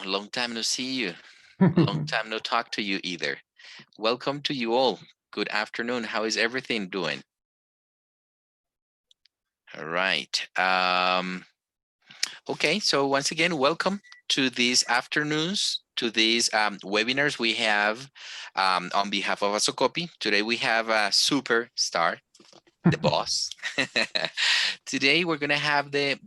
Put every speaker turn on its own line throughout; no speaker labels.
long time no see you. Long time no talk to you either. Welcome to you all. Good afternoon. How is everything doing? All right. Okay, so once again, welcome to these afternoons, to these webinars we have on behalf of ASOCOPI. Today we have a superstar, the boss. Today we're going to have the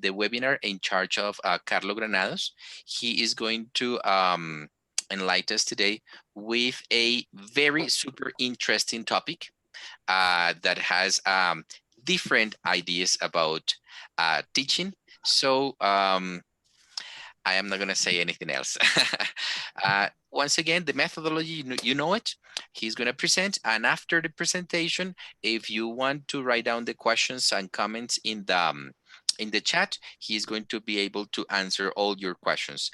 webinar in charge of Carlo Granados. He is going to enlighten us today with a very super interesting topic that has different ideas about teaching. So I am not going to say anything else. Once again, the methodology, you know it. He's going to present, and after the presentation, if you want to write down the questions and comments in the chat, he's going to be able to answer all your questions.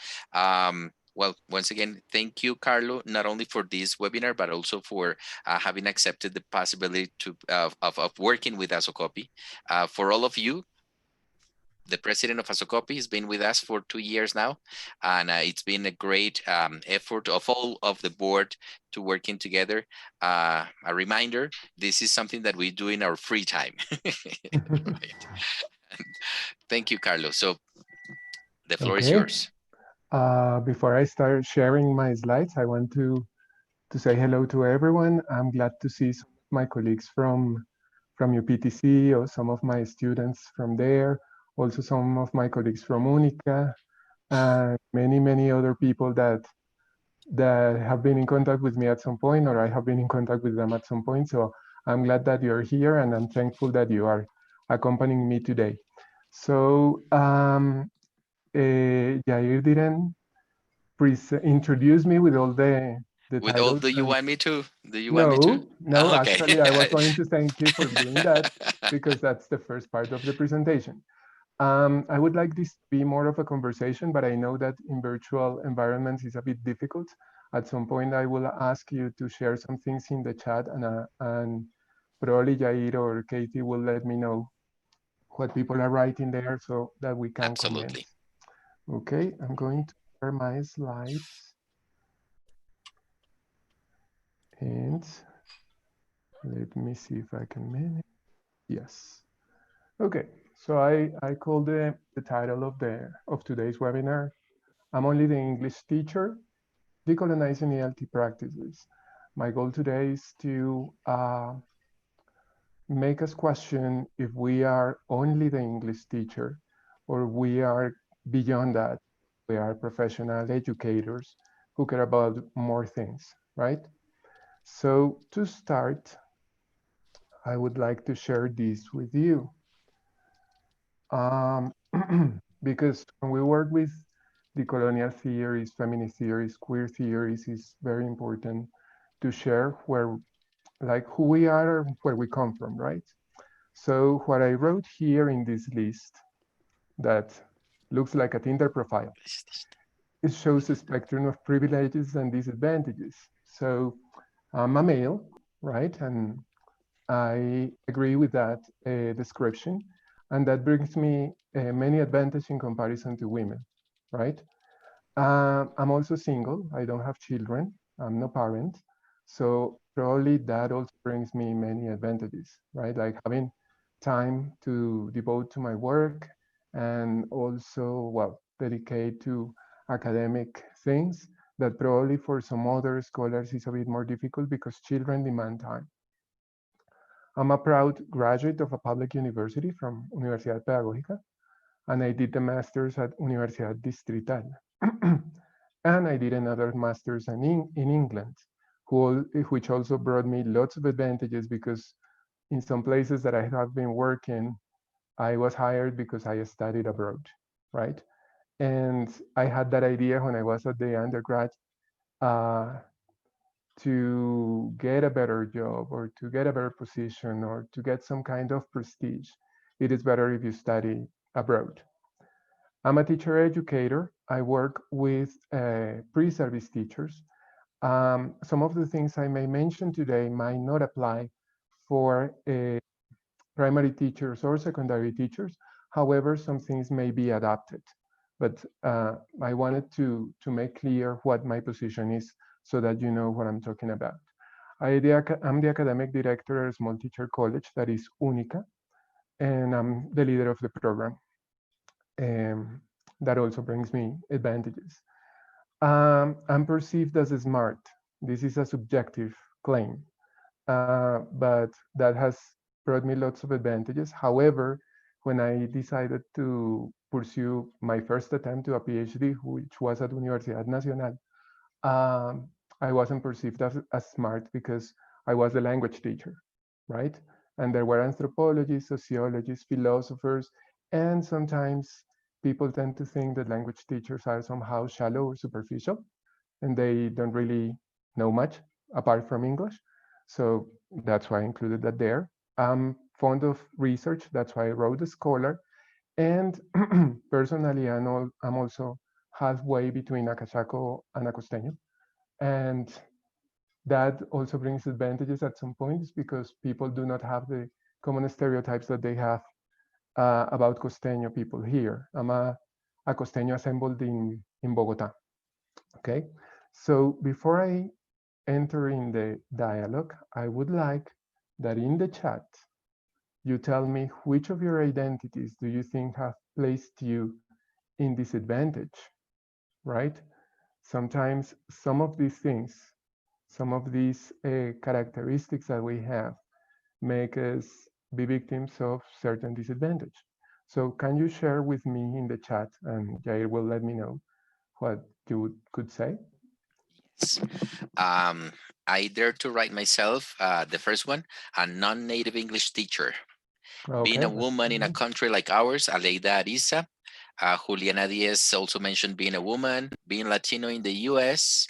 Well, once again, thank you, Carlo, not only for this webinar, but also for having accepted the possibility of working with ASOCOPI. For all of you, the president of ASOCOPI has been with us for 2 years now, and it's been a great effort of all of the board to working together. A reminder, this is something that we do in our free time. Right. Thank you, Carlos. So the floor is yours.
Before I start sharing my slides, I want to say hello to everyone. I'm glad to see some of my colleagues from UPTC, or some of my students from there, also some of my colleagues from Unica, and many other people that have been in contact with me at some point, or I have been in contact with them at some point. So I'm glad that you're here, and I'm thankful that you are accompanying me today. So Jair didn't introduce me with all the
With all,
titles.
do you want me to? Do you want me to?
No,
Okay.
actually, I was going to thank you for doing that, because that's the first part of the presentation. I would like this to be more of a conversation, but I know that in virtual environments it's a bit difficult. At some point, I will ask you to share some things in the chat, and probably Jair or Katie will let me know what people are writing there so that we can comment.
Absolutely.
Okay, I'm going to share my slides. And let me see if I can manage. Yes. Okay, so I called the title of today's webinar, I'm only the English teacher, Decolonizing ELT practices. My goal today is to make us question if we are only the English teacher, or we are beyond that. We are professional educators who care about more things, right? So to start, I would like to share this with you. Because when we work with decolonial theories, feminist theories, queer theories, it's very important to share who we are, where we come from, right? So what I wrote here in this list that looks like a Tinder profile, it shows a spectrum of privileges and disadvantages. So I'm a male, right? And I agree with that description. And that brings me many advantages in comparison to women, right? I'm also single. I don't have children. I'm no parent. So probably that also brings me many advantages, right? Like having time to devote to my work, and also, well, dedicate to academic things that probably for some other scholars is a bit more difficult because children demand time. I'm a proud graduate of a public university from Universidad Pedagógica, and I did the master's at Universidad Distrital. And I did another master's in England, which also brought me lots of advantages, because in some places that I have been working, I was hired because I studied abroad, right? And I had that idea when I was at the undergrad, uh, to get a better job, or to get a better position, or to get some kind of prestige, it is better if you study abroad. I'm a teacher educator. I work with pre-service teachers. Some of the things I may mention today might not apply for primary teachers or secondary teachers. However, some things may be adapted. but I wanted to make clear what my position is so that you know what I'm talking about. I'm the academic director at a small teacher college that is Única, and I'm the leader of the program. Um, that also brings me advantages. I'm perceived as smart. This is a subjective claim, but that has brought me lots of advantages. However, when I decided to pursue my first attempt to a PhD, which was at Universidad Nacional, um, I wasn't perceived as smart because I was the language teacher, right? And there were anthropologists, sociologists, philosophers, and sometimes people tend to think that language teachers are somehow shallow or superficial, and they don't really know much apart from English. So that's why I included that there. I'm fond of research, that's why I wrote a scholar. And personally, I'm also halfway between a Cachaco and a Costeño. And that also brings advantages at some points because people do not have the common stereotypes that they have about Costeño people here. I'm a Costeño assembled in Bogota. Okay. So before I enter in the dialogue, I would like that in the chat, you tell me which of your identities do you think have placed you in disadvantage, right? Sometimes some of these things, some of these characteristics that we have make us be victims of certain disadvantage. So can you share with me in the chat, and Jair will let me know what you could say?
Yes. Um, I dare to write myself the first one, a non-native English teacher. Being
Okay,
a
that's
woman in a
good.
country like ours, Aleida Ariza, Juliana Diaz also mentioned being a woman, being Latino in the US,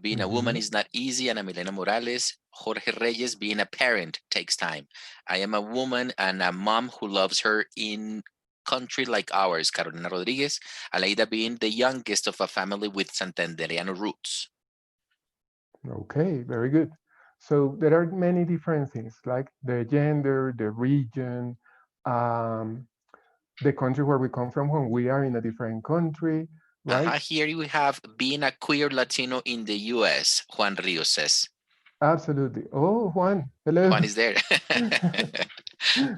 being a woman
Mhm.
is not easy, Ana Milena Morales, Jorge Reyes, being a parent takes time. I am a woman and a mom who loves her in country like ours, Carolina Rodriguez, Aleida being the youngest of a family with Santanderiano roots.
Okay, very good. So there are many different things like the gender, the region, um, the country where we come from when we are in a different country, right?
Here we have being a queer Latino in the US, Juan Rios says.
Absolutely. Oh, Juan, hello.
Juan is there.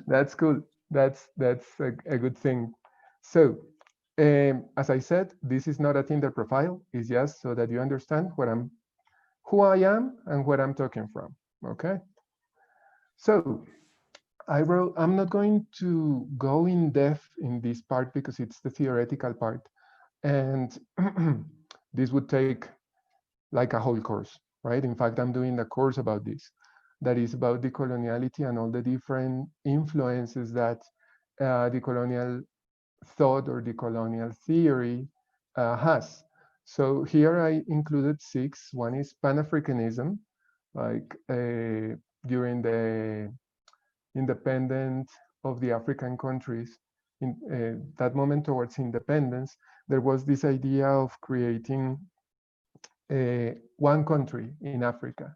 That's cool. That's a good thing. So, as I said, this is not a Tinder profile. It's just so that you understand who I am and where I'm talking from. Okay. So I'm not going to go in depth in this part because it's the theoretical part, and this would take like a whole course, right? In fact, I'm doing a course about this that is about decoloniality and all the different influences that the colonial thought or the colonial theory has. So here I included six. One is Pan-Africanism, like during the independence of the African countries, in that moment towards independence, there was this idea of creating one country in Africa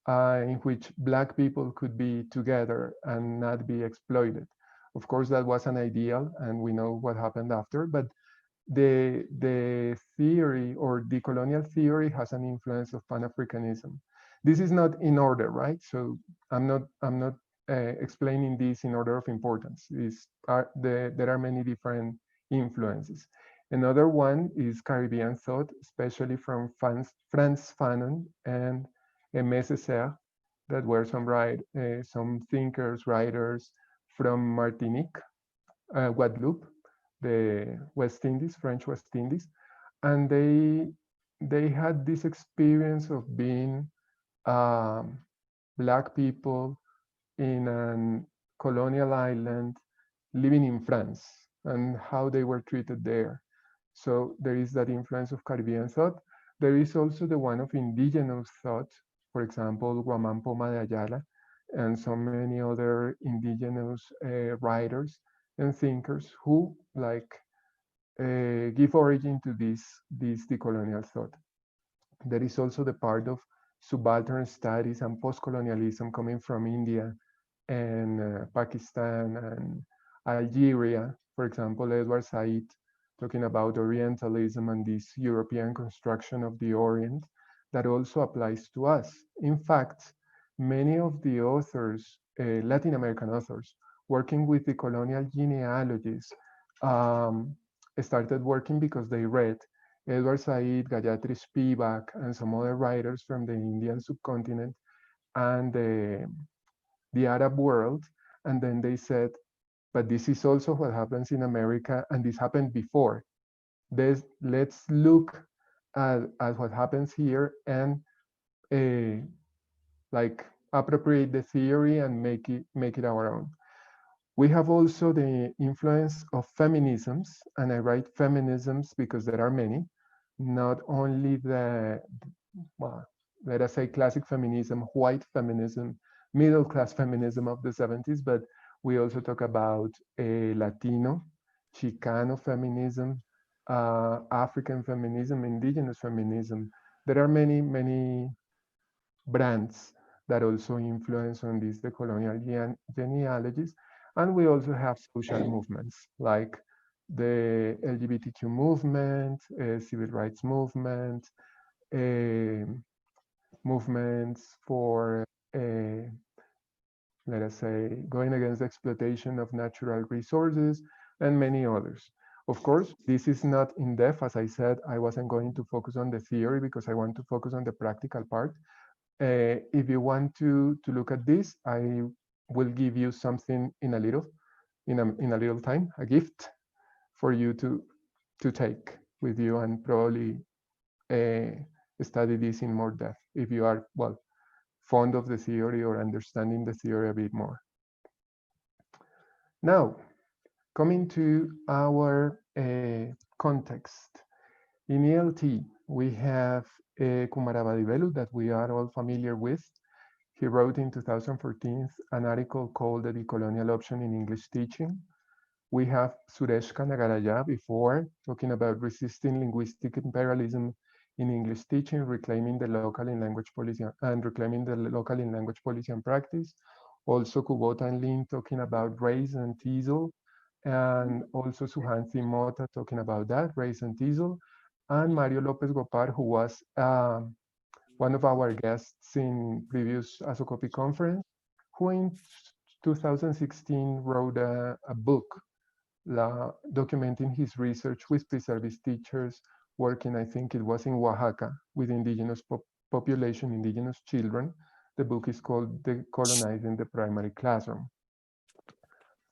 in which Black people could be together and not be exploited. Of course, that was an ideal, and we know what happened after, but the theory or the colonial theory has an influence of Pan-Africanism. This is not in order, right? So I'm not explaining this in order of importance. There are many different influences. Another one is Caribbean thought, especially from Frantz Fanon and Aimé Césaire, that were some thinkers, writers from Martinique, Guadeloupe, the West Indies, French West Indies, and they had this experience of being um, Black people in a colonial island living in France and how they were treated there. So there is that influence of Caribbean thought. There is also the one of indigenous thought, for example, Guamán Poma de Ayala, and so many other indigenous writers and thinkers who give origin to this decolonial thought. There is also the part of subaltern studies and post-colonialism coming from India and Pakistan and Algeria. For example, Edward Said talking about Orientalism and this European construction of the Orient that also applies to us. In fact, many of the authors, Latin American authors, working with the colonial genealogies, um, started working because they read Edward Said, Gayatri Spivak, and some other writers from the Indian subcontinent and the Arab world. And then they said, but this is also what happens in America, and this happened before. Let's look at what happens here and uh, like appropriate the theory and make it our own. We have also the influence of feminisms, and I write feminisms because there are many, not only the, well, let us say classic feminism, white feminism, middle class feminism of the 70s, but we also talk about Latino, Chicano feminism, African feminism, indigenous feminism. There are many, many brands that also influence on these decolonial genealogies. And we also have social movements like the LGBTQ movement, civil rights movement, uh, movements for, uh, let us say, going against the exploitation of natural resources, and many others. Of course, this is not in depth. As I said, I wasn't going to focus on the theory because I want to focus on the practical part. If you want to look at this, I will give you something in a little time, a gift for you to take with you and probably uh, study this in more depth if you are, well, fond of the theory or understanding the theory a bit more. Now, coming to our context. In ELT, we have Kumarabadivelu that we are all familiar with. He wrote in 2014 an article called The Decolonial Option in English Teaching. We have Suresh Kanagaraya before, talking about resisting linguistic imperialism in English teaching, reclaiming the local in language policy and reclaiming the local in language policy and practice. Also Kubota and Lin talking about race and TESOL, and also Suhansi Mota talking about that, race and TESOL, and Mario Lopez Gopar, who was one of our guests in previous ASOCOPI conference, who in 2016 wrote a book documenting his research with pre-service teachers working, I think it was in Oaxaca, with indigenous population, indigenous children. The book is called Decolonizing the Primary Classroom.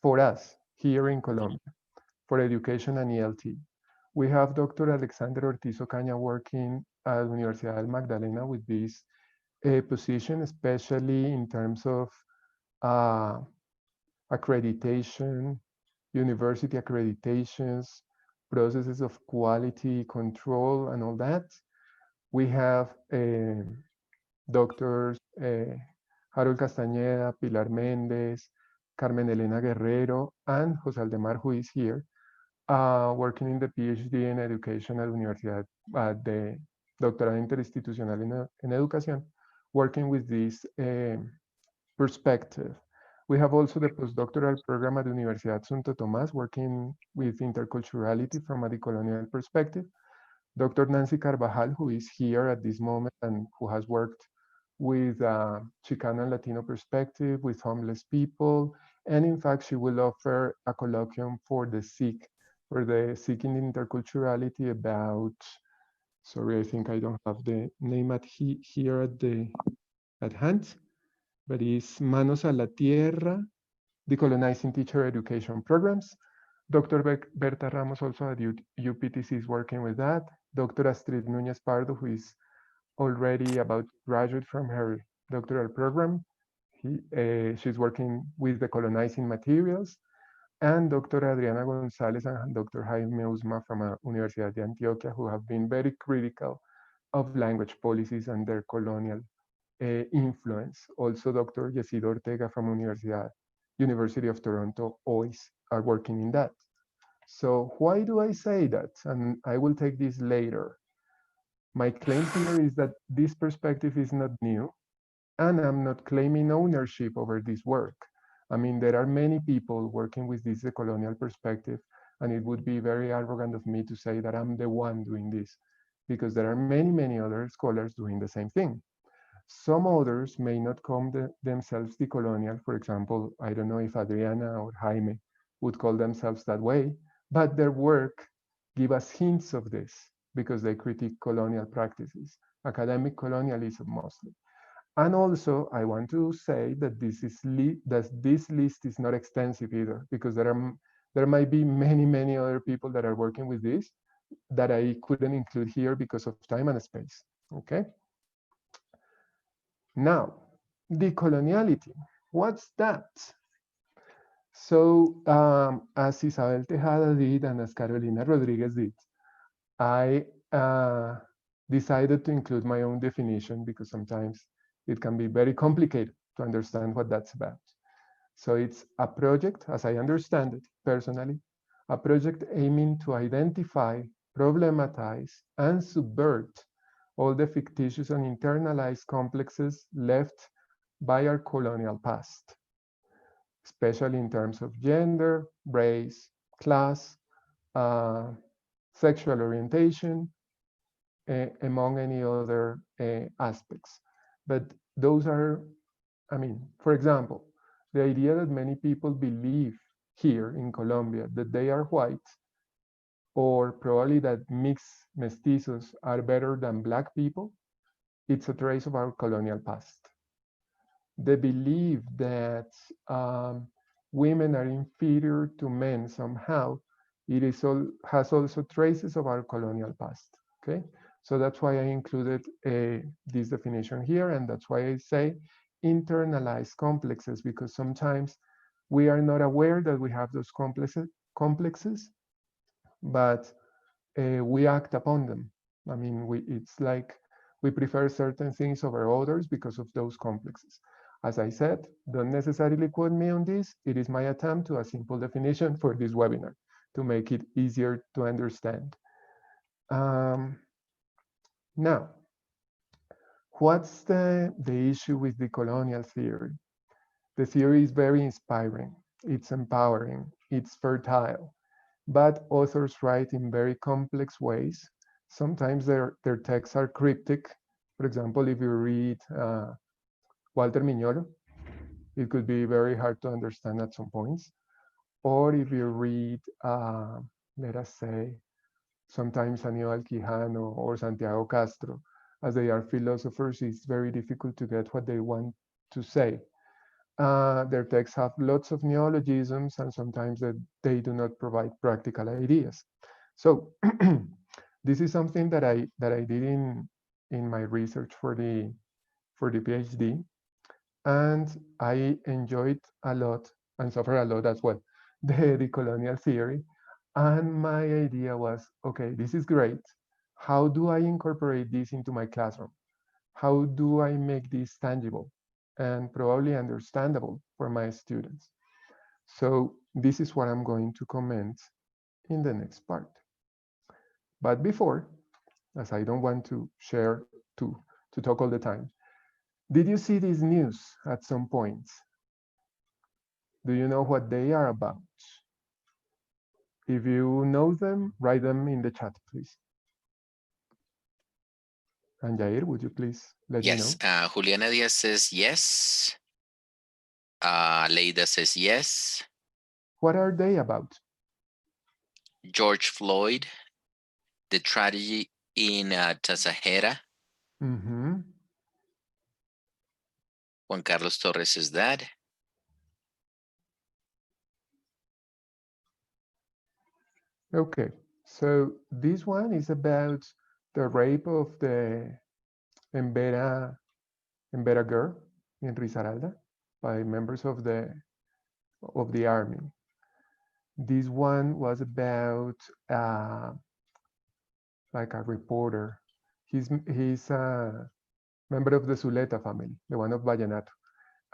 For us, here in Colombia, for education and ELT, we have Dr. Alexander Ortiz Ocaña working at Universidad del Magdalena with this position, especially in terms of uh, accreditation, university accreditations, processes of quality control, and all that. We have doctors Harold Castañeda, Pilar Méndez, Carmen Elena Guerrero, and José Aldemar, who is here, working in the PhD in education at Universidad, the Doctorado Interinstitucional en Educación, working with this perspective. We have also the postdoctoral program at Universidad Santo Tomás, working with interculturality from a decolonial perspective. Dr. Nancy Carvajal, who is here at this moment and who has worked with Chicano and Latino perspective, with homeless people, and in fact, she will offer a colloquium for the sick, for the seeking interculturality about, sorry, I think I don't have the name here at hand, but it's Manos a la Tierra, Decolonizing Teacher Education Programs. Dr. Berta Ramos also at UPTC is working with that. Dr. Astrid Núñez Pardo, who is already about to graduate from her doctoral program. She's working with decolonizing materials. And Dr. Adriana González and Dr. Jaime Usma from Universidad de Antioquia, who have been very critical of language policies and their colonial influence. Also, Dr. Yesido Ortega from University of Toronto always are working in that. So why do I say that? And I will take this later. My claim here is that this perspective is not new, and I'm not claiming ownership over this work. I mean, there are many people working with this decolonial perspective And it would be very arrogant of me to say that I'm the one doing this, because there are many, many other scholars doing the same thing. Some others may not call themselves decolonial. For example, I don't know if Adriana or Jaime would call themselves that way, but their work give us hints of this because they critique colonial practices, academic colonialism mostly. And also, I want to say that this list is not extensive either, because there might be many, many other people that are working with this that I couldn't include here because of time and space. Okay. Now, decoloniality. What's that? So, as Isabel Tejada did and as Carolina Rodriguez did, I decided to include my own definition because sometimes it can be very complicated to understand what that's about. So it's a project, as I understand it personally, a project aiming to identify, problematize, and subvert all the fictitious and internalized complexes left by our colonial past, especially in terms of gender, race, class, uh, sexual orientation, among any other aspects. But those are, I mean, for example, the idea that many people believe here in Colombia that they are white, or probably that mixed mestizos are better than black people, it's a trace of our colonial past. The belief that women are inferior to men somehow, has also traces of our colonial past. Okay, so that's why I included this definition here, and that's why I say internalized complexes, because sometimes we are not aware that we have those complexes, but we act upon them. I mean, it's like we prefer certain things over others because of those complexes. As I said, don't necessarily quote me on this. It is my attempt to a simple definition for this webinar to make it easier to understand. Now, what's the issue with the colonial theory? The theory is very inspiring, it's empowering, it's fertile, but authors write in very complex ways. Sometimes their texts are cryptic. For example, if you read Walter Mignolo, it could be very hard to understand at some points. Or if you read, let us say, sometimes Aníbal Quijano or Santiago Castro, as they are philosophers, it's very difficult to get what they want to say. Their texts have lots of neologisms, and sometimes they do not provide practical ideas. So this is something that I did in my research for the PhD, and I enjoyed a lot and suffered a lot as well the colonial theory. And my idea was, okay, this is great. How do I incorporate this into my classroom? How do I make this tangible and probably understandable for my students? So this is what I'm going to comment in the next part. But before, as I don't want to share to talk all the time, did you see this news at some point? Do you know what they are about? If you know them, write them in the chat, please. And Jair, would you please let me know?
Yes, Juliana Diaz says yes. Leida says yes.
What are they about?
George Floyd, the tragedy in Tasajera.
Mm-hmm.
Juan Carlos Torres says that.
Okay, so this one is about the rape of the Embera girl in Risaralda by members of the army. This one was about like a reporter. He's a member of the Zuleta family, the one of Vallenato,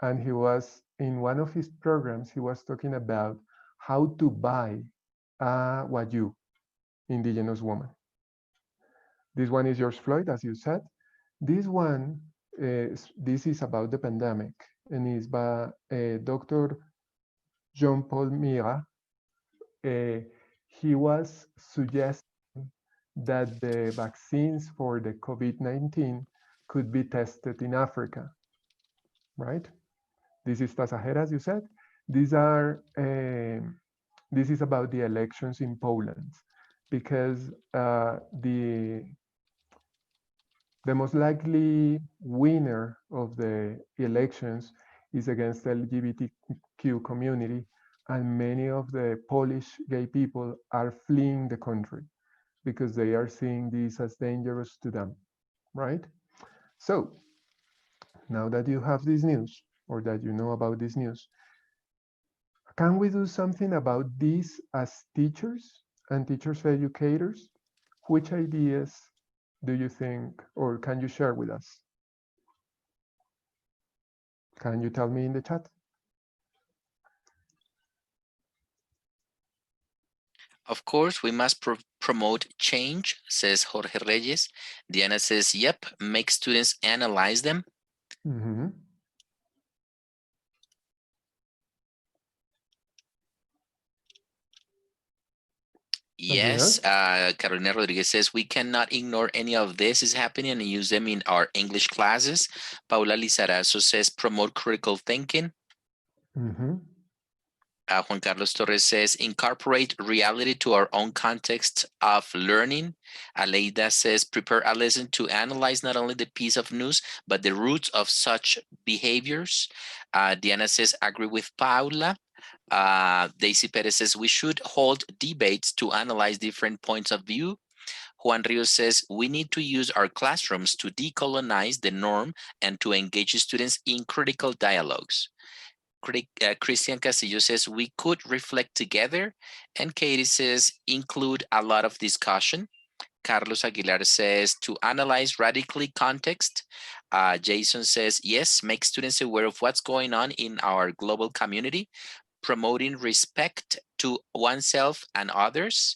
and he was in one of his programs. He was talking about how to buy a Wayuu indigenous woman. This one is George Floyd, as you said. This is about the pandemic, and is by Dr. Jean-Paul Mira. he was suggesting that the vaccines for the COVID-19 could be tested in Africa, right? This is Tasajeras, you said. These are, this is about the elections in Poland, because the most likely winner of the elections is against the LGBTQ community, and many of the Polish gay people are fleeing the country because they are seeing this as dangerous to them, right? So now that you have this news, or that you know about this news, can we do something about this as teachers and teachers educators? Which ideas do you think, or can you share with us? Can you tell me in the chat?
Of course, we must promote change, says Jorge Reyes. Diana says, yep, make students analyze them.
Mm-hmm.
Yes, Carolina Rodriguez says, we cannot ignore any of this is happening and use them in our English classes. Paula Lizarazo says, promote critical thinking.
Mm-hmm.
Juan Carlos Torres says, incorporate reality to our own context of learning. Aleida says, prepare a lesson to analyze not only the piece of news, but the roots of such behaviors. Diana says, agree with Paula. Daisy Perez says, we should hold debates to analyze different points of view. Juan Rios says, we need to use our classrooms to decolonize the norm and to engage students in critical dialogues. Christian Castillo says, we could reflect together. And Katie says, include a lot of discussion. Carlos Aguilar says, to analyze radically context. Jason says, yes, make students aware of what's going on in our global community, promoting respect to oneself and others,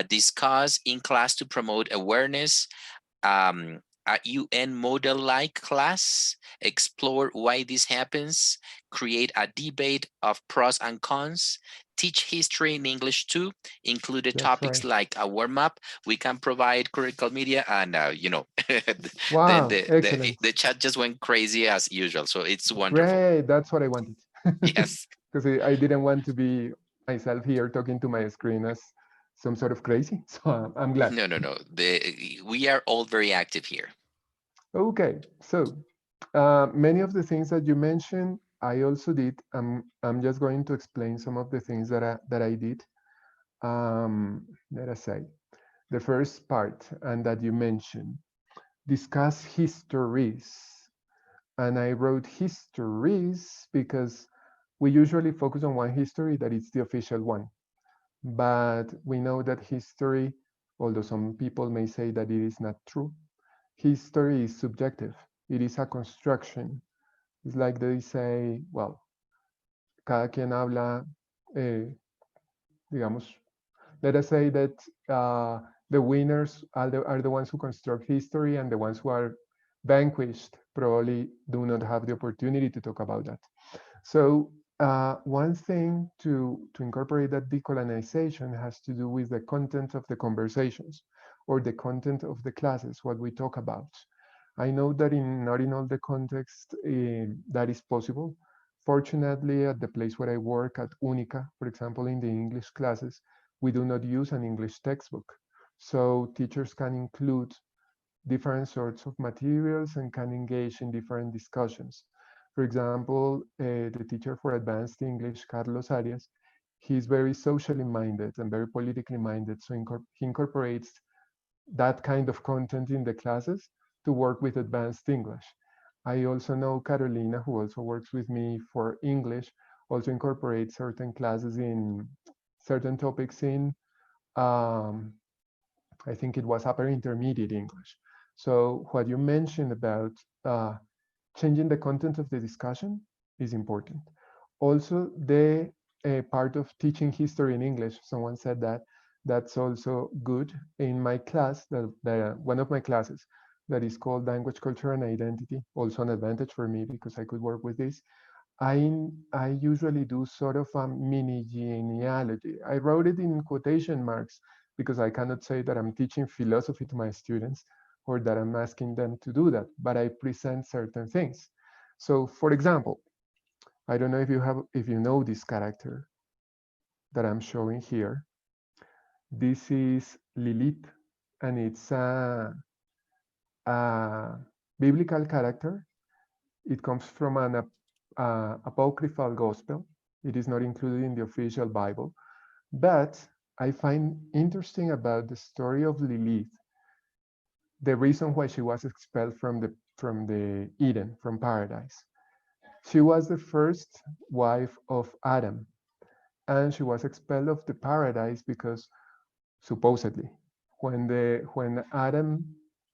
discuss in class to promote awareness, a UN model-like class, explore why this happens, create a debate of pros and cons, teach history in English too, include the
That's
topics
right.
like a warm-up. We can provide critical media, and then
Wow, excellent.
the chat just went crazy as usual. So it's wonderful.
Great, that's what I wanted.
Yes.
Because I didn't want to be myself here talking to my screen as some sort of crazy. So I'm glad.
No. We are all very active here.
Okay, so many of the things that you mentioned, I also did. I'm just going to explain some of the things that I did. Let us say the first part, and that you mentioned, discuss histories. And I wrote histories because we usually focus on one history that is the official one. But we know that history, although some people may say that it is not true, history is subjective. It is a construction. It's like they say, well, cada quien habla, digamos, let us say that the winners are the ones who construct history, and the ones who are vanquished probably do not have the opportunity to talk about that. So one thing to incorporate that decolonization has to do with the content of the conversations, or the content of the classes, what we talk about. I know that not in all the context that is possible. Fortunately, at the place where I work at Unica, for example, in the English classes, we do not use an English textbook. So teachers can include different sorts of materials and can engage in different discussions. For example, the teacher for advanced English, Carlos Arias, he's very socially minded and very politically minded. So he incorporates that kind of content in the classes to work with advanced English. I also know Carolina, who also works with me for English, also incorporates certain classes in certain topics in, um, I think it was upper intermediate English. So what you mentioned about changing the content of the discussion is important. Also, the part of teaching history in English, someone said that, that's also good. In my class, one of my classes that is called Language, Culture, and Identity, also an advantage for me because I could work with this. I usually do sort of a mini genealogy. I wrote it in quotation marks because I cannot say that I'm teaching philosophy to my students or that I'm asking them to do that, but I present certain things. So, for example, I don't know if you know this character that I'm showing here. This is Lilith, and it's a biblical character. It comes from an apocryphal gospel. It is not included in the official Bible. But I find interesting about the story of Lilith, the reason why she was expelled from the Eden, from paradise. She was the first wife of Adam, and she was expelled of the paradise because supposedly when Adam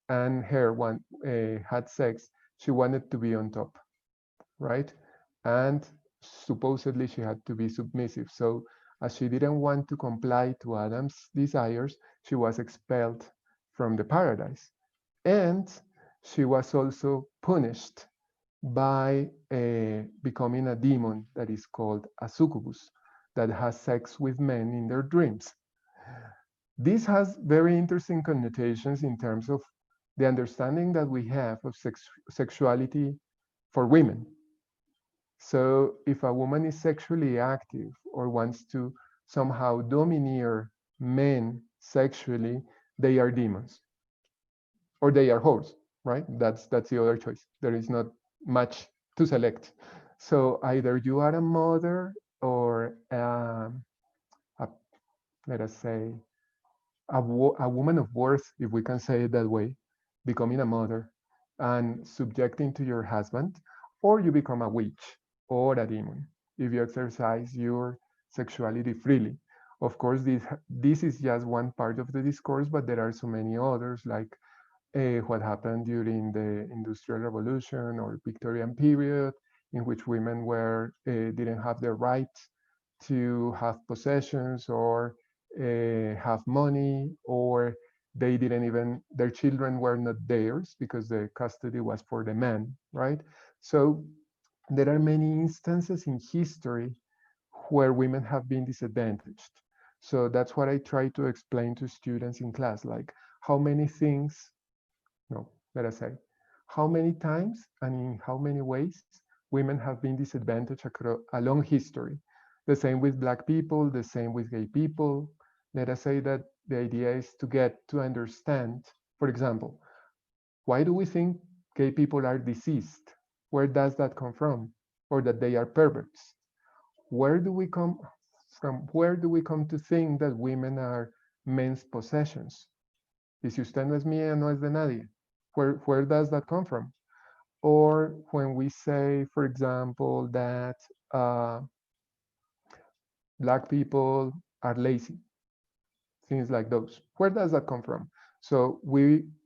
and her had sex, she wanted to be on top, right? And supposedly she had to be submissive. So as she didn't want to comply to Adam's desires, she was expelled from the paradise. And she was also punished by becoming a demon that is called a succubus that has sex with men in their dreams. This has very interesting connotations in terms of the understanding that we have of sexuality for women. So if a woman is sexually active or wants to somehow domineer men sexually, they are demons or they are whores, right? That's the other choice. There is not much to select. So either you are a mother or a, let us say a woman of worth, if we can say it that way, becoming a mother and subjecting to your husband, or you become a witch or a demon if you exercise your sexuality freely. Of course, this is just one part of the discourse, but there are so many others, like what happened during the Industrial Revolution or Victorian period, in which women didn't have the right to have possessions or have money, or they didn't even their children were not theirs because the custody was for the man, right? So there are many instances in history where women have been disadvantaged. So that's what I try to explain to students in class, like how many things, no, let us say, how many times and in how many ways women have been disadvantaged along history. The same with Black people, the same with gay people. Let us say that the idea is to get to understand, for example, why do we think gay people are diseased? Where does that come from? Or that they are perverts? Where do we come from? Where do we come to think that women are men's possessions? Y si usted no es mía, no es de nadie. Where does that come from? Or when we say, for example, that uh, Black people are lazy, things like those. Where does that come from? So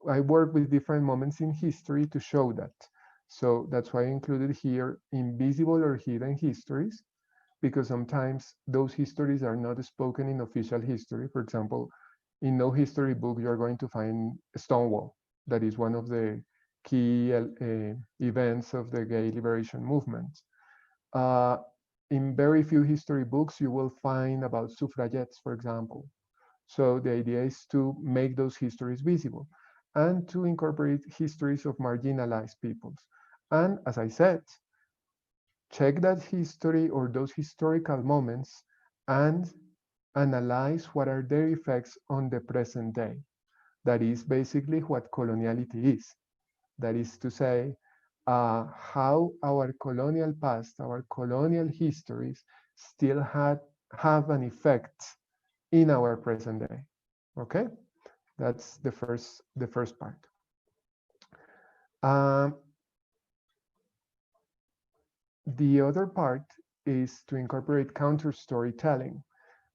I work with different moments in history to show that. So that's why I included here invisible or hidden histories, because sometimes those histories are not spoken in official history. For example, in no history book, you're going to find Stonewall. That is one of the key events of the gay liberation movement. Uh, in very few history books, you will find about suffragettes, for example. So the idea is to make those histories visible and to incorporate histories of marginalized peoples. And as I said, check that history or those historical moments and analyze what are their effects on the present day. That is basically what coloniality is. That is to say, how our colonial past, our colonial histories still have an effect in our present day. Okay, that's the first part. Um, the other part is to incorporate counter storytelling.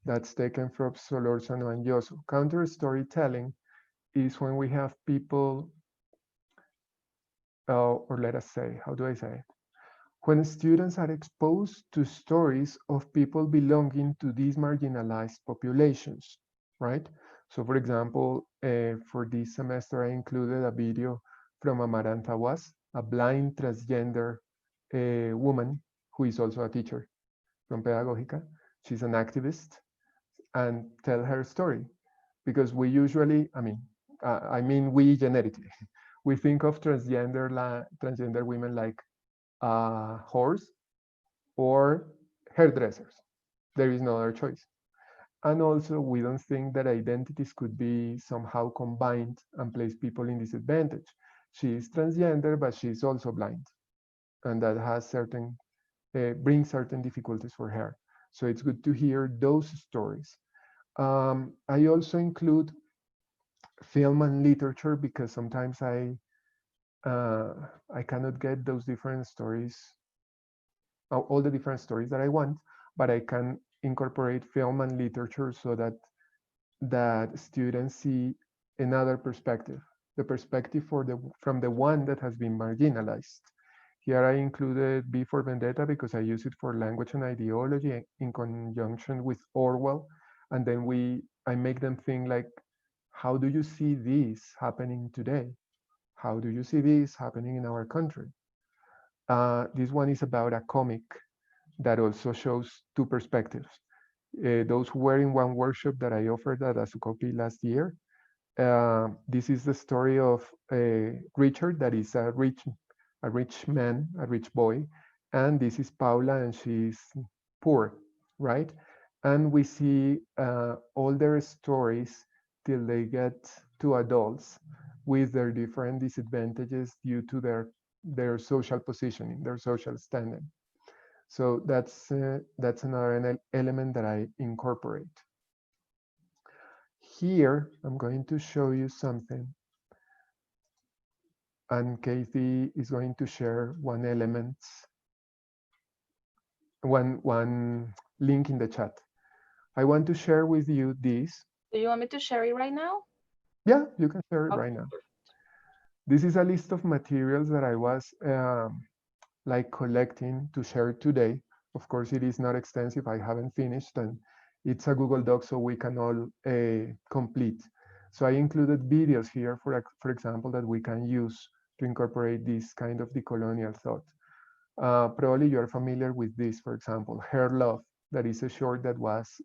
That's taken from Solórzano and Yoso. Counter storytelling is when we have people, or let us say, how do I say it? When students are exposed to stories of people belonging to these marginalized populations, right? So for example, for this semester, I included a video from Amaranta Was, a blind transgender woman who is also a teacher from Pedagogica. She's an activist, and tell her story. Because we usually, we genetically, we think of transgender women like a horse or hairdressers. There is no other choice. And also, we don't think that identities could be somehow combined and place people in disadvantage. She is transgender, but she's also blind, and that has brings certain difficulties for her. So it's good to hear those stories. I also include film and literature because sometimes uh, I cannot get those different stories, all the different stories that I want, but I can incorporate film and literature so that students see another perspective, the perspective from the one that has been marginalized. Here I included B for Vendetta because I use it for language and ideology in conjunction with Orwell, and then I make them think like, how do you see this happening today? How do you see this happening in our country? This one is about a comic that also shows two perspectives. Those who were in one workshop that I offered at ASOCOPI last year, this is the story of Richard, that is a rich man, a rich boy, and this is Paula, and she's poor, right? And we see all their stories till they get to adults with their different disadvantages due to their social positioning, their social standing. So that's another element that I incorporate. Here, I'm going to show you something, and Kathy is going to share one link in the chat. I want to share with you this.
Do you want me to share it right now?
Yeah, you can share it
Okay.
right now. This is a list of materials that I was like collecting to share today. Of course, it is not extensive. I haven't finished, and it's a Google Doc, so we can all complete. So I included videos here, for example, that we can use to incorporate this kind of decolonial thought. Probably you're familiar with this, for example, Hair Love, that is a short that was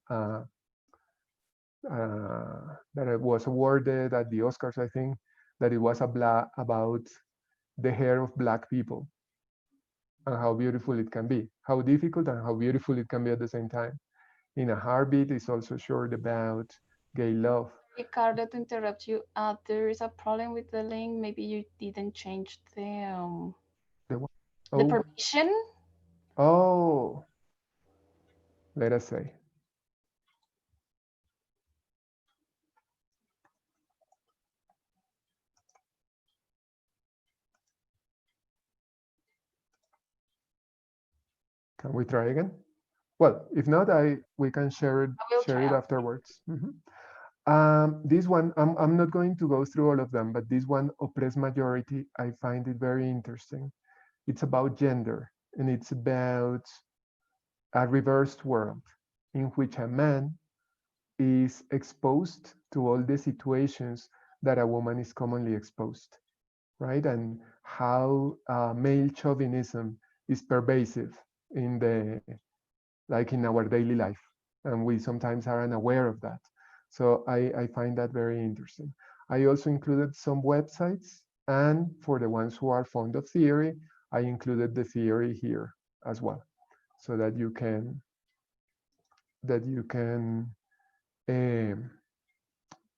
awarded at the Oscars, I think, that it was about the hair of Black people and how beautiful it can be, how difficult and how beautiful it can be at the same time. In a Heartbeat is also short about gay love.
Ricardo, to interrupt you, there is a problem with the link. Maybe you didn't change
The one,
the
oh,
permission.
oh, let us say. Can we try again? Well, if not, we can share it
I will try out.
afterwards. This one, I'm not going to go through all of them, but this one, oppressed majority, I find it very interesting. It's about gender, and it's about a reversed world in which a man is exposed to all the situations that a woman is commonly exposed, right? And how male chauvinism is pervasive in in our daily life, and we sometimes are unaware of that. So I find that very interesting. I also included some websites, and for the ones who are fond of theory, I included the theory here as well, so that you can um,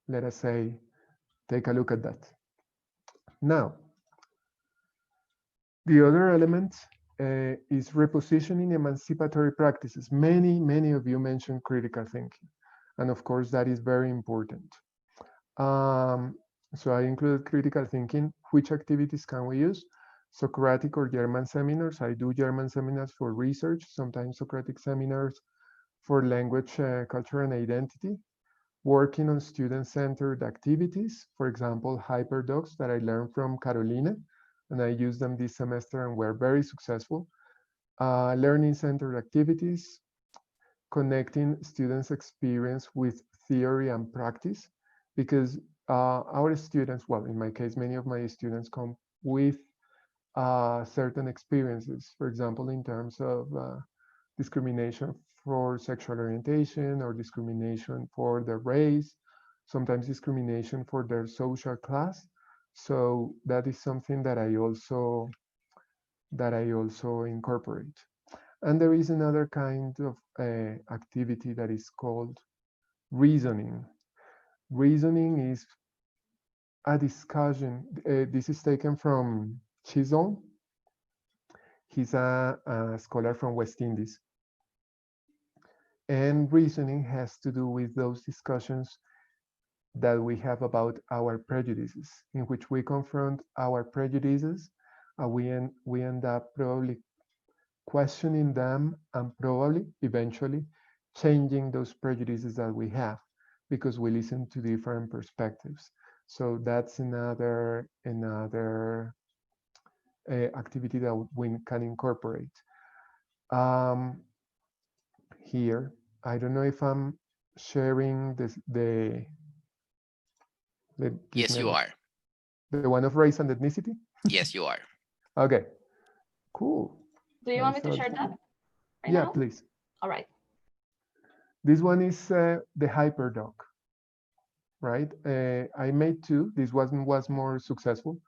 let us say take a look at that. Now, the other element is repositioning emancipatory practices. Many of you mentioned critical thinking, and of course that is very important. So I included critical thinking. Which activities can we use? Socratic or German seminars. I do German seminars for research, sometimes Socratic seminars for language, culture, and identity. Working on student-centered activities, for example, hyperdocs that I learned from Carolina, and I used them this semester and were very successful. Learning-centered activities, connecting students' experience with theory and practice, because our students, well, in my case, many of my students come with certain experiences, for example, in terms of discrimination for sexual orientation or discrimination for their race, sometimes discrimination for their social class. So that is something that I also incorporate. And there is another kind of activity that is called reasoning. Reasoning is a discussion. This is taken from Chisholm. He's a scholar from West Indies. And reasoning has to do with those discussions that we have about our prejudices, in which we confront our prejudices, and we end up probably questioning them and probably eventually changing those prejudices that we have because we listen to different perspectives. So that's another activity that we can incorporate. Um, Here, I don't know if I'm sharing
Yes, you are.
the one of race and ethnicity.
Yes, you are.
Okay, cool.
Do you want me to share that right
Yeah,
now?
please.
All right.
This one is the hyperdoc, right? I made two. This one was more successful.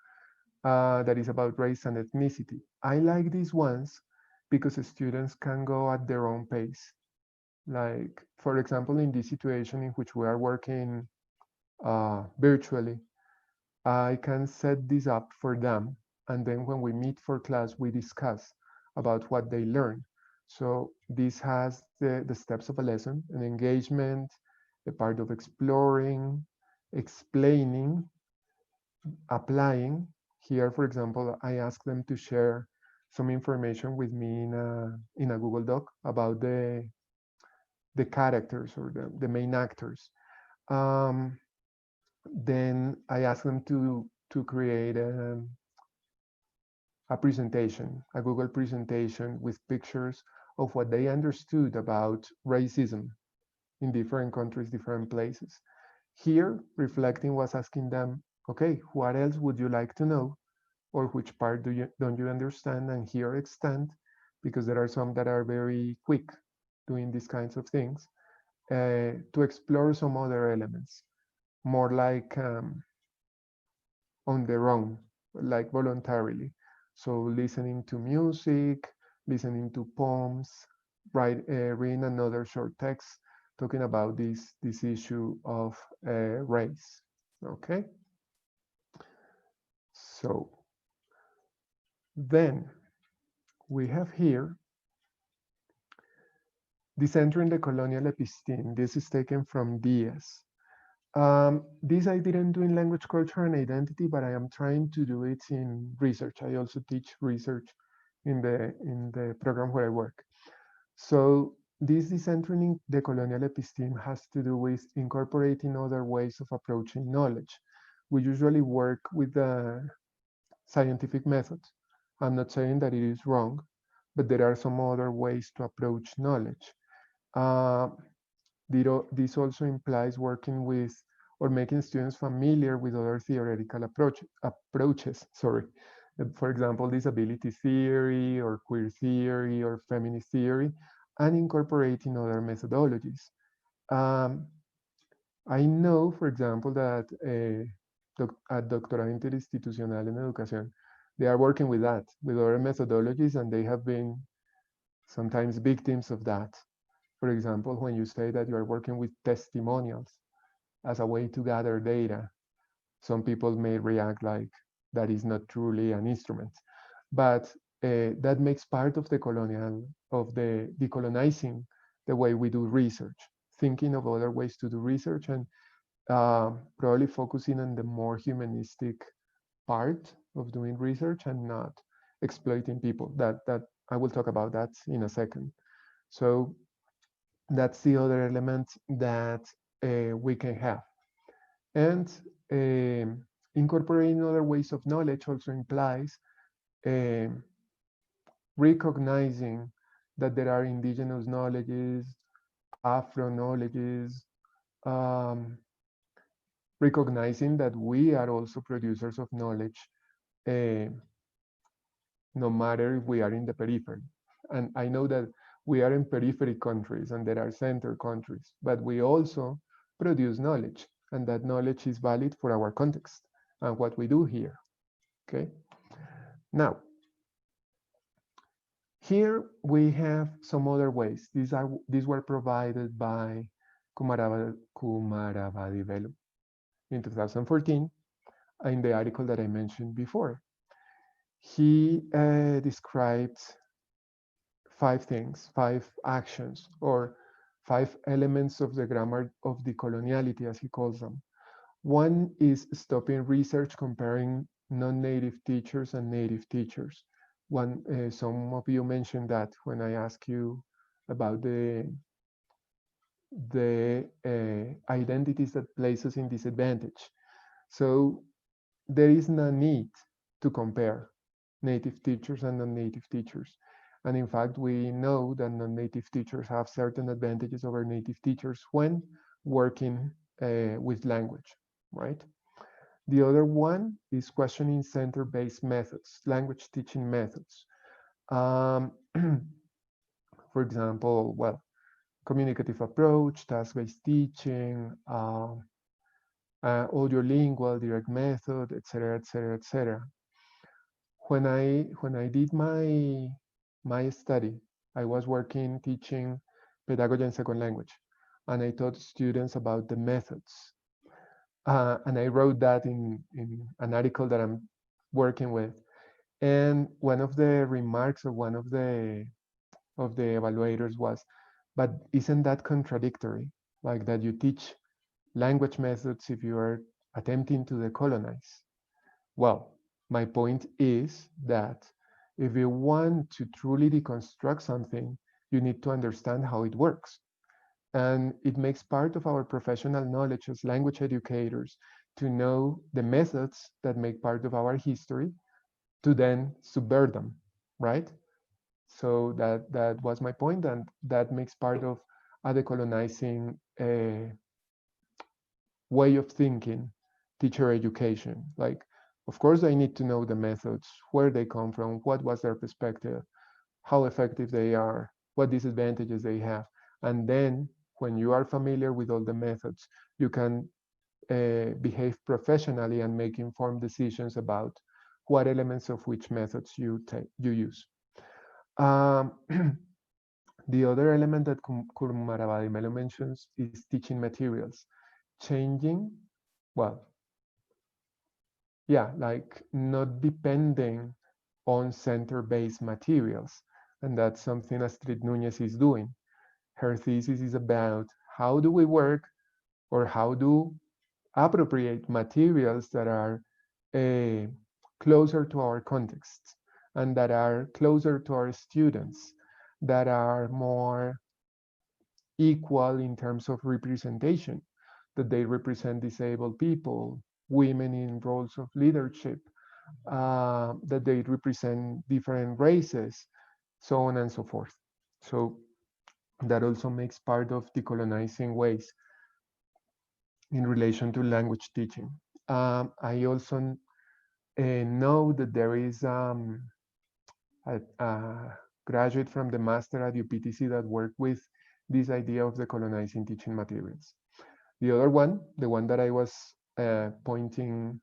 That is about race and ethnicity. I like these ones because students can go at their own pace. Like, for example, in this situation in which we are working virtually, I can set this up for them. And then when we meet for class, we discuss about what they learn. So this has the steps of a lesson, an engagement, a part of exploring, explaining, applying. Here, for example, I ask them to share some information with me in a Google Doc about the characters or the main actors. Um, then I ask them to create a presentation, a Google presentation with pictures of what they understood about racism in different countries, different places. Here, reflecting was asking them, okay, what else would you like to know? Or which part don't you understand? And here extend, because there are some that are very quick doing these kinds of things, to explore some other elements, more like on their own, like voluntarily. So listening to music, listening to poems, reading another short text talking about this issue of race. Okay. So then we have here Decentering the Colonial Episteme. This is taken from Diaz. This I didn't do in language, culture, and identity, but I am trying to do it in research. I also teach research in the program where I work. So this decentering the colonial episteme has to do with incorporating other ways of approaching knowledge. We usually work with the scientific methods. I'm not saying that it is wrong, but there are some other ways to approach knowledge. Uh, this also implies working with or making students familiar with other theoretical approaches. Sorry. For example, disability theory or queer theory or feminist theory, and incorporating other methodologies. Um, I know, for example, that at Doctorado Interinstitucional en Educación, they are working with that, with other methodologies, and they have been sometimes victims of that. For example, when you say that you are working with testimonials as a way to gather data, some people may react like that is not truly an instrument. But that makes part of the decolonizing the way we do research, thinking of other ways to do research and probably focusing on the more humanistic part of doing research and not exploiting people. That I will talk about that in a second. So that's the other element that we can have. And incorporating other ways of knowledge also implies recognizing that there are indigenous knowledges, Afro knowledges, um, recognizing that we are also producers of knowledge, uh, no matter if we are in the periphery. And I know that we are in periphery countries and there are center countries, but we also produce knowledge, and that knowledge is valid for our context and what we do here. Okay. Now, here we have some other ways. These were provided by Kumaravadivelu in 2014 in the article that I mentioned before. He described 5 things, 5 actions, or 5 elements of the grammar of decoloniality, as he calls them. One is stopping research comparing non-native teachers and native teachers. Some of you mentioned that when I asked you about the identities that place us in disadvantage. So there is no need to compare native teachers and non-native teachers. And in fact, we know that non-native teachers have certain advantages over native teachers when working with language, right? The other one is questioning center-based methods, language teaching methods. For example, well, communicative approach, task-based teaching, audiolingual, direct method, etc., etc., etc. When I did my study, I was working teaching pedagogy and second language, and I taught students about the methods. And I wrote that in an article that I'm working with. And one of the remarks of one of the evaluators was, but isn't that contradictory? Like that you teach language methods if you are attempting to decolonize. Well, my point is that if you want to truly deconstruct something, you need to understand how it works. And it makes part of our professional knowledge as language educators to know the methods that make part of our history to then subvert them, right? So that was my point, and that makes part of a decolonizing way of thinking teacher education. Like, of course, I need to know the methods, where they come from, what was their perspective, how effective they are, what disadvantages they have. And then when you are familiar with all the methods, you can behave professionally and make informed decisions about what elements of which methods you use. The other element that Kurmaravadimelo mentions is teaching materials. Changing, well, yeah, like not depending on center-based materials. And that's something Astrid Nunez is doing. Her thesis is about how do we work or how do appropriate materials that are closer to our context and that are closer to our students, that are more equal in terms of representation, that they represent disabled people, women in roles of leadership, that they represent different races, so on and so forth. So that also makes part of decolonizing ways in relation to language teaching. I also know that there is a graduate from the master at UPTC that worked with this idea of decolonizing teaching materials. The other one, the one that I was pointing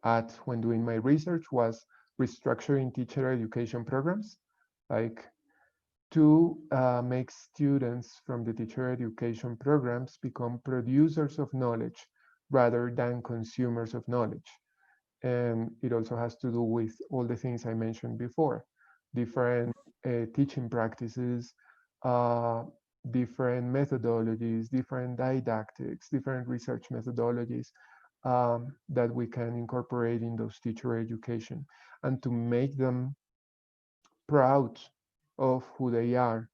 at when doing my research, was restructuring teacher education programs, like to make students from the teacher education programs become producers of knowledge rather than consumers of knowledge. And it also has to do with all the things I mentioned before, different teaching practices, different methodologies, different didactics, different research methodologies that we can incorporate in those teacher education, and to make them proud of who they are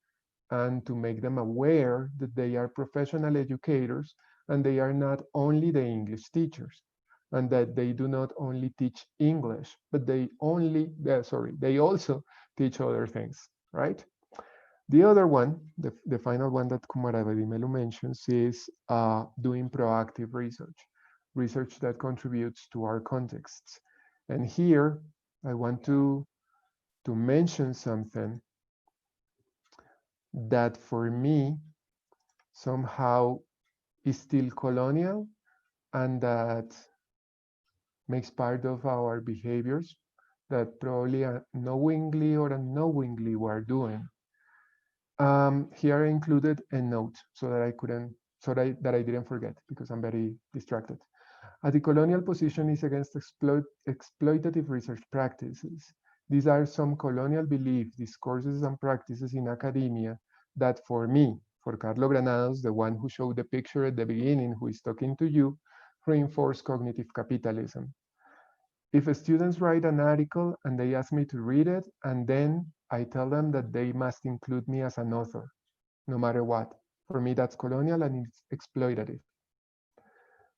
and to make them aware that they are professional educators and they are not only the English teachers, and that they do not only teach English, but they also teach other things, right? The other one, the final one that Kumaravadimelu mentions is doing proactive research, research that contributes to our contexts. And here I want to to mention something that for me somehow is still colonial and that makes part of our behaviors that probably knowingly or unknowingly we're doing. Here I included a note so that I couldn't, that I didn't forget because I'm very distracted. A decolonial position is against exploitative research practices. These are some colonial beliefs, discourses, and practices in academia that for me, for Carlo Granados, the one who showed the picture at the beginning, who is talking to you, reinforce cognitive capitalism. If students write an article and they ask me to read it, and then I tell them that they must include me as an author, no matter what, for me that's colonial and it's exploitative.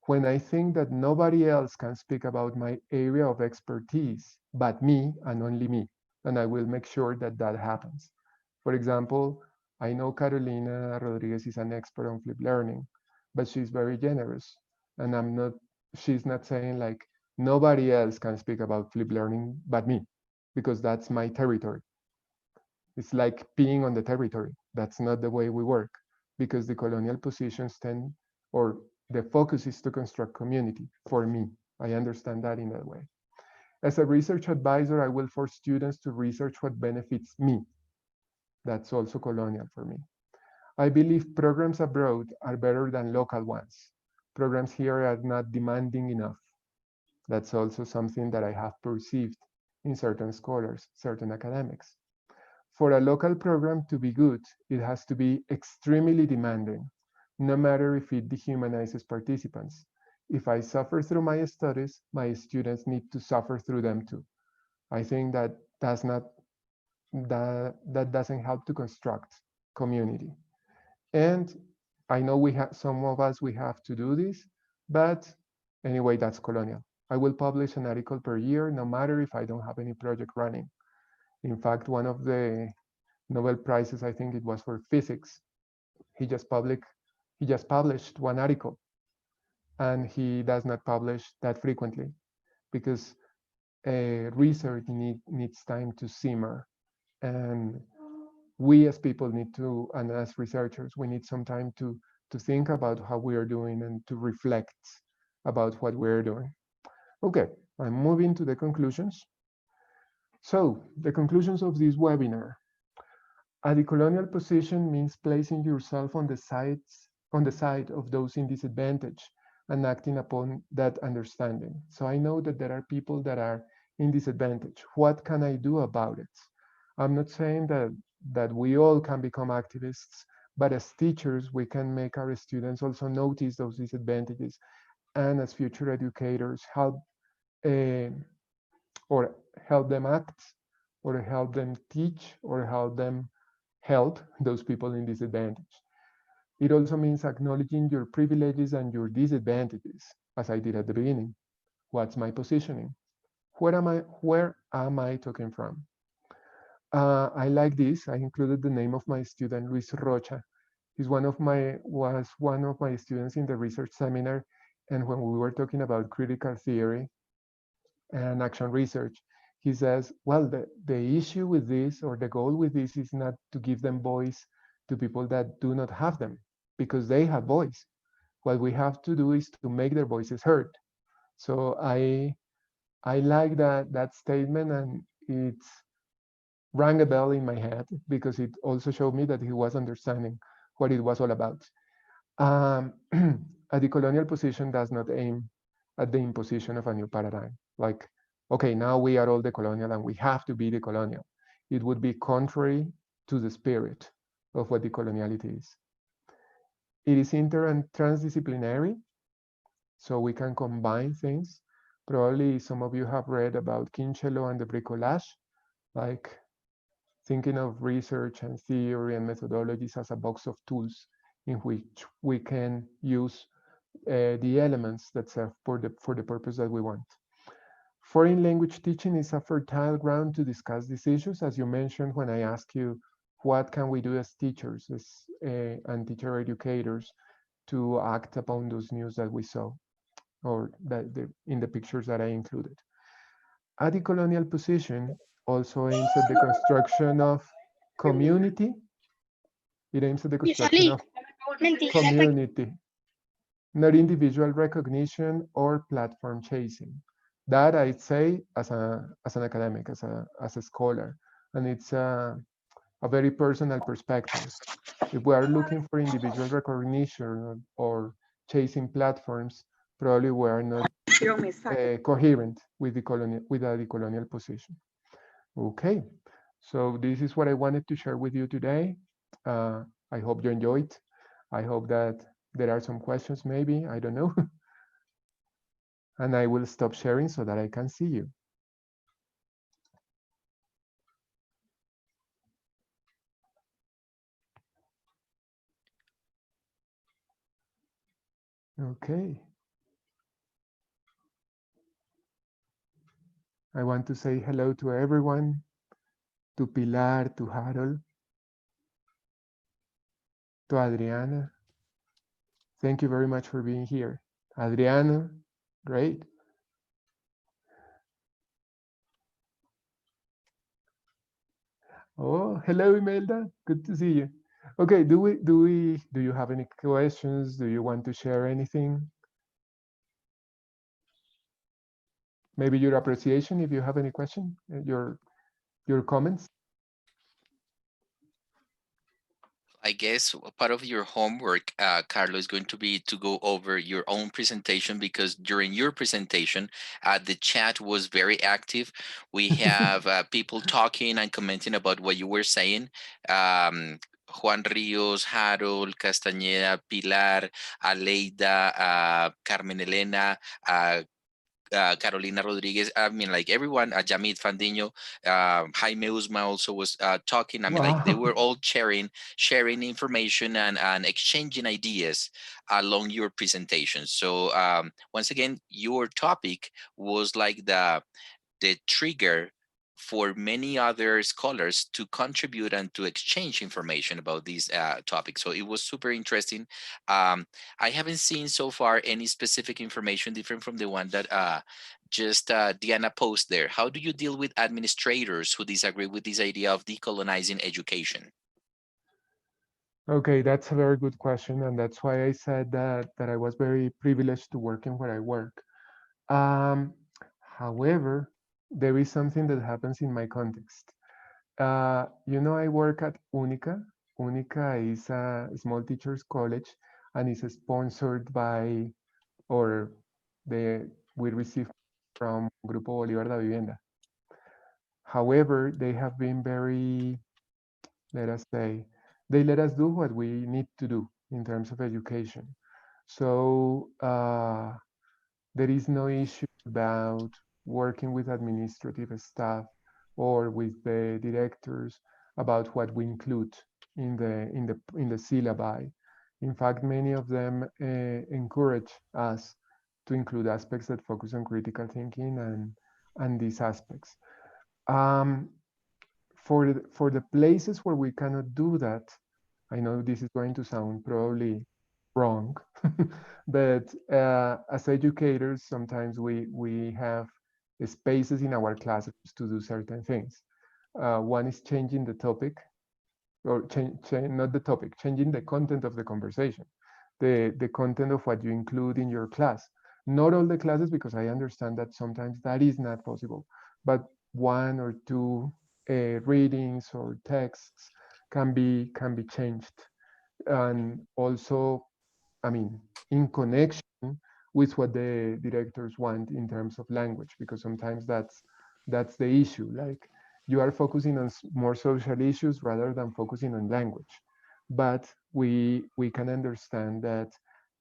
When I think that nobody else can speak about my area of expertise but me and only me, and I will make sure that that happens. For example, I know Carolina Rodriguez is an expert on flip learning, but she's very generous. And she's not saying like, nobody else can speak about flip learning but me, because that's my territory. It's like peeing on the territory. That's not the way we work, because the colonial positions tend, or the focus is to construct community for me. I understand that in that way. As a research advisor, I will force students to research what benefits me. That's also colonial for me. I believe programs abroad are better than local ones. Programs here are not demanding enough. That's also something that I have perceived in certain scholars, certain academics. For a local program to be good, it has to be extremely demanding, no matter if it dehumanizes participants. If I suffer through my studies, my students need to suffer through them too. I think that that doesn't help to construct community. And I know some of us we have to do this, but anyway, that's colonial. I will publish an article per year, no matter if I don't have any project running. In fact, one of the Nobel Prizes, I think it was for physics, he just published one article, and he does not publish that frequently because research needs time to simmer, and we as people need to, and as researchers, we need some time to think about how we are doing and to reflect about what we're doing. Okay, I'm moving to the conclusions. So the conclusions of this webinar. A decolonial position means placing yourself on the side of those in disadvantage and acting upon that understanding. So I know that there are people that are in disadvantage. What can I do about it? I'm not saying that we all can become activists, but as teachers, we can make our students also notice those disadvantages, and as future educators, help or help them act, or help them teach, or help those people in disadvantage. It also means acknowledging your privileges and your disadvantages, as I did at the beginning. What's my positioning? Where am I talking from? I like this. I included the name of my student, Luis Rocha. Was one of my students in the research seminar. And when we were talking about critical theory and action research, he says, well, the issue with this, or the goal with this, is not to give them voice to people that do not have them, because they have voice. What we have to do is to make their voices heard. So I like that statement, and it rang a bell in my head because it also showed me that he was understanding what it was all about. A decolonial position does not aim at the imposition of a new paradigm. Like, okay, now we are all decolonial and we have to be decolonial. It would be contrary to the spirit of what decoloniality is. It is inter and transdisciplinary, so we can combine things. Probably some of you have read about Kinchelo and the bricolage, like thinking of research and theory and methodologies as a box of tools in which we can use the elements that serve for the purpose that we want. Foreign language teaching is a fertile ground to discuss these issues, as you mentioned when I asked you, what can we do as teachers and teacher educators to act upon those news that we saw, or in the pictures that I included. A decolonial position also aims at the construction of community. It aims at the construction of community, not individual recognition or platform chasing. That I'd say as an academic, as a scholar, and it's a very personal perspective. If we are looking for individual recognition or chasing platforms, probably we are not coherent with the colonial position. Okay, so this is what I wanted to share with you today. I hope you enjoyed. I hope that there are some questions, maybe, I don't know. And I will stop sharing so that I can see you. Okay. I want to say hello to everyone, to Pilar, to Harold, to Adriana. Thank you very much for being here. Adriana, great. Oh, hello, Imelda. Good to see you. Okay, do you have any questions? Do you want to share anything? Maybe your appreciation, if you have any question, your comments.
I guess part of your homework, Carlo, is going to be to go over your own presentation, because during your presentation, the chat was very active. We have people talking and commenting about what you were saying. Juan Rios, Harold, Castañeda, Pilar, Aleida, Carmen Elena, Carolina Rodriguez, I mean, like everyone, Jamid Fandino, Jaime Uzma also was talking. I mean, like they were all sharing information and exchanging ideas along your presentation. So once again, your topic was like the trigger for many other scholars to contribute and to exchange information about these topics. So it was super interesting. I haven't seen so far any specific information different from the one that just Diana posted there. How do you deal with administrators who disagree with this idea of decolonizing education?
Okay, that's a very good question, and that's why I said that I was very privileged to work in where I work. Um, However, there is something that happens in my context. I work at Unica. Unica is a small teachers college, and is sponsored by, or we receive from Grupo Bolívar da Vivienda. However, they have been very, let us say, they let us do what we need to do in terms of education. So there is no issue about working with administrative staff or with the directors about what we include in the syllabi. In fact, many of them encourage us to include aspects that focus on critical thinking and these aspects. Um, for the places where we cannot do that, I know this is going to sound probably wrong, but as educators, sometimes we have spaces in our classrooms to do certain things. One is changing the topic, or not the topic, changing the content of the conversation, the content of what you include in your class. Not all the classes, because I understand that sometimes that is not possible, but one or two readings or texts can be changed, and also, I mean, in connection with what the directors want in terms of language, because sometimes that's the issue. Like, you are focusing on more social issues rather than focusing on language. But we can understand that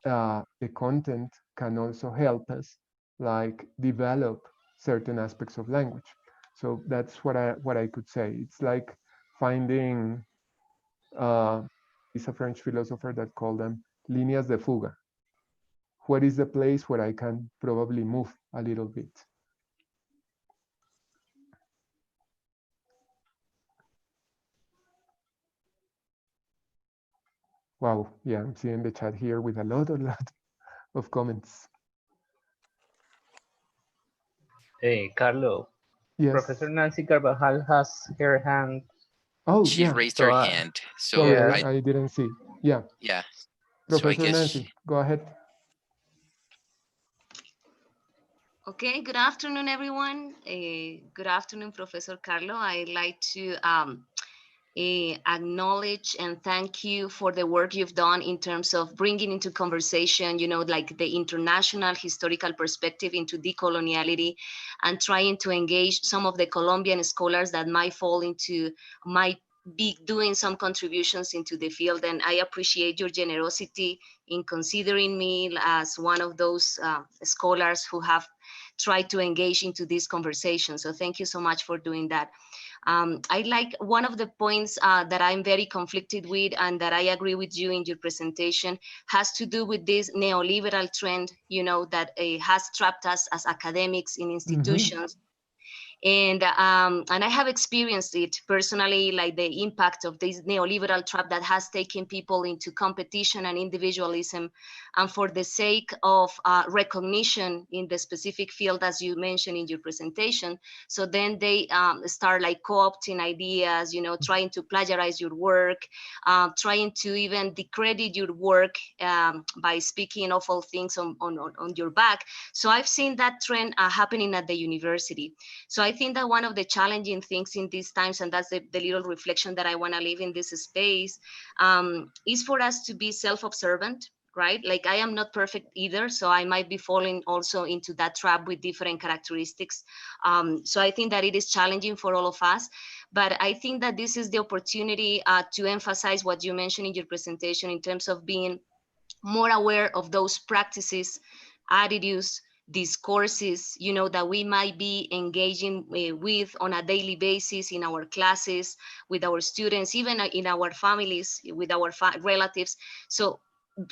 the content can also help us, like, develop certain aspects of language. So that's what I could say. It's like finding uh, is a French philosopher that called them líneas de fuga. Where is the place where I can probably move a little bit? Wow, yeah, I'm seeing the chat here with a lot of comments.
Hey, Carlo,
Yes.
Professor Nancy Carvajal has her hand.
Oh,
She
yeah.
raised
So
her hand. So
Sorry,
yeah.
I
I didn't see. Yeah.
yeah. So I
Professor
guess
Nancy,
she,
go ahead.
Okay, good afternoon, everyone. Good afternoon, Professor Carlo. I'd like to acknowledge and thank you for the work you've done in terms of bringing into conversation, like the international historical perspective into decoloniality and trying to engage some of the Colombian scholars that might be doing some contributions into the field. And I appreciate your generosity in considering me as one of those scholars who have tried to engage into this conversation. So thank you so much for doing that. I like one of the points that I'm very conflicted with and that I agree with you in your presentation has to do with this neoliberal trend, that has trapped us as academics in
Mm-hmm.
institutions. And I have experienced it personally, like the impact of this neoliberal trap that has taken people into competition and individualism, and for the sake of recognition in the specific field, as you mentioned in your presentation. So then they start like co-opting ideas, trying to plagiarize your work, trying to even discredit your work by speaking awful things on your back. So I've seen that trend happening at the university. So I think that one of the challenging things in these times, and that's the little reflection that I want to leave in this space, is for us to be self-observant, right? Like I am not perfect either, so I might be falling also into that trap with different characteristics. So I think that it is challenging for all of us, but I think that this is the opportunity to emphasize what you mentioned in your presentation in terms of being more aware of those practices, attitudes, discourses, that we might be engaging with on a daily basis in our classes, with our students, even in our families, with our relatives. So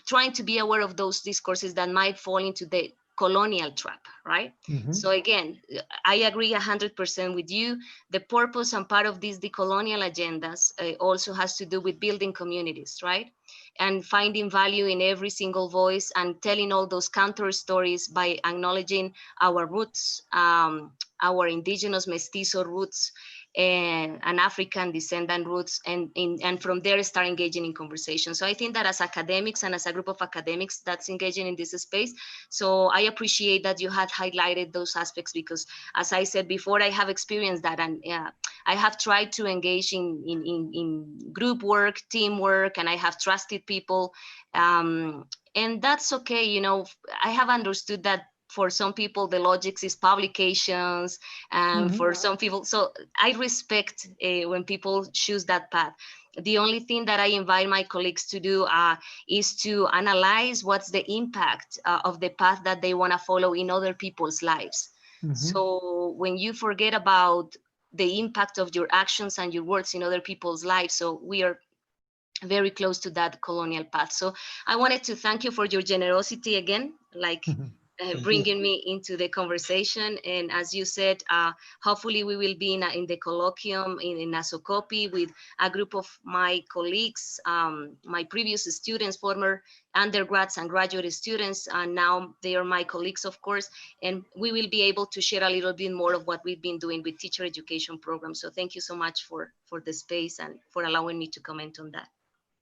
trying to be aware of those discourses that might fall into the colonial trap, right?
Mm-hmm.
So again, I agree 100% with you. The purpose and part of these decolonial agendas also has to do with building communities, right? And finding value in every single voice and telling all those counter stories by acknowledging our roots, our indigenous mestizo roots, and African descendant roots, and from there start engaging in conversation. So I think that as academics and as a group of academics that's engaging in this space, so I appreciate that you had highlighted those aspects because, as I said before, I have experienced that, and I have tried to engage in group work, teamwork, and I have trusted people, and that's okay. I have understood that for some people the logic is publications, and
Mm-hmm.
for some people, so I respect when people choose that path. The only thing that I invite my colleagues to do is to analyze what's the impact of the path that they want to follow in other people's lives.
Mm-hmm.
So when you forget about the impact of your actions and your words in other people's lives, so we are very close to that colonial path. So I wanted to thank you for your generosity again, like
Thank you.
bringing me into the conversation. And as you said, hopefully we will be in the colloquium in ASOCOPI with a group of my colleagues, my previous students, former undergrads and graduate students, and now they are my colleagues, of course, and we will be able to share a little bit more of what we've been doing with teacher education programs. So thank you so much for the space and for allowing me to comment on that.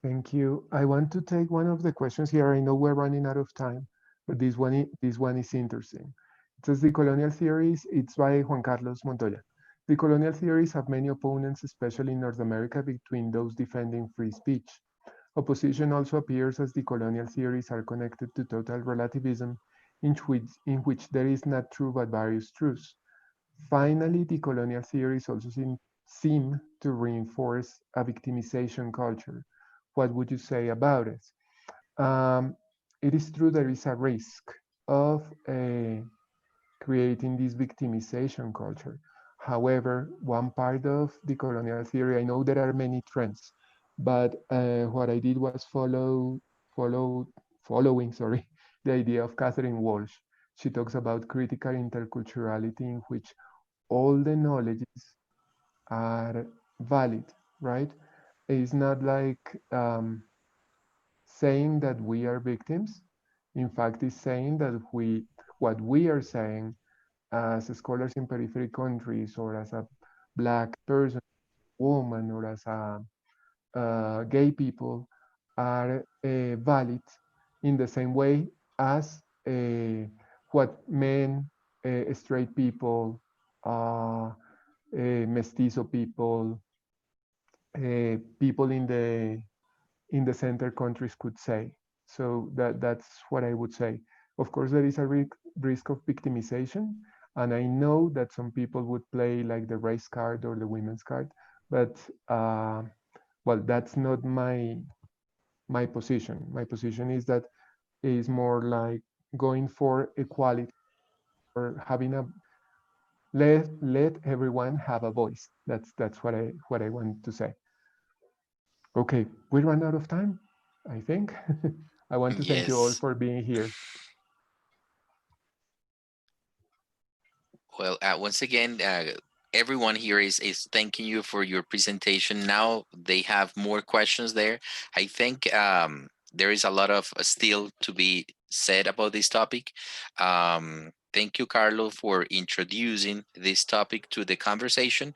Thank you. I want to take one of the questions here. I know we're running out of time, but this one is interesting. It says the colonial theories. It's by Juan Carlos Montoya. The colonial theories have many opponents, especially in North America, between those defending free speech. Opposition also appears as the colonial theories are connected to total relativism, in which there is not true but various truths. Finally, the colonial theories also seem to reinforce a victimization culture. What would you say about it? Um, it is true there is a risk of creating this victimization culture. However, one part of the colonial theory, I know there are many trends, but what I did was following, sorry, the idea of Catherine Walsh. She talks about critical interculturality in which all the knowledges are valid, right? It's not like saying that we are victims. In fact, it's saying that what we are saying as scholars in periphery countries, or as a Black person, woman, or as a gay people are valid in the same way as what men, straight people, mestizo people, people in the center countries could say. So that's what I would say. Of course, there is a risk of victimization, and I know that some people would play like the race card or the women's card, but well, that's not my position. My position is that is more like going for equality, or having a let everyone have a voice. That's what I want to say. Okay, we ran out of time, I think. I want to thank you all
Yes.
for being here.
Well, once again, everyone here is thanking you for your presentation. Now they have more questions there. I think there is a lot of still to be said about this topic. Thank you, Carlo, for introducing this topic to the conversation.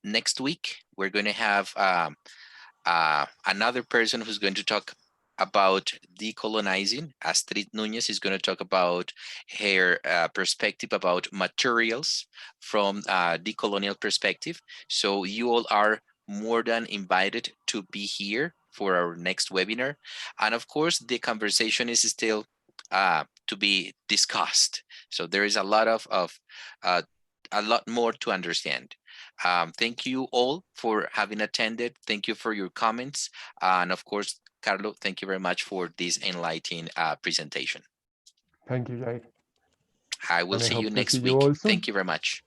Next week, we're going to have another person who's going to talk about decolonizing. Astrid Nunez is going to talk about her perspective about materials from decolonial perspective. So you all are more than invited to be here for our next webinar. And of course, the conversation is still to be discussed. So there is a lot of a lot more to understand. Thank you all for having attended. Thank you for your comments. And of course, Carlo, thank you very much for this enlightening presentation.
Thank you, Jair.
I will
And I
see you
hope to see
next
you
week.
all soon.
Thank you very much.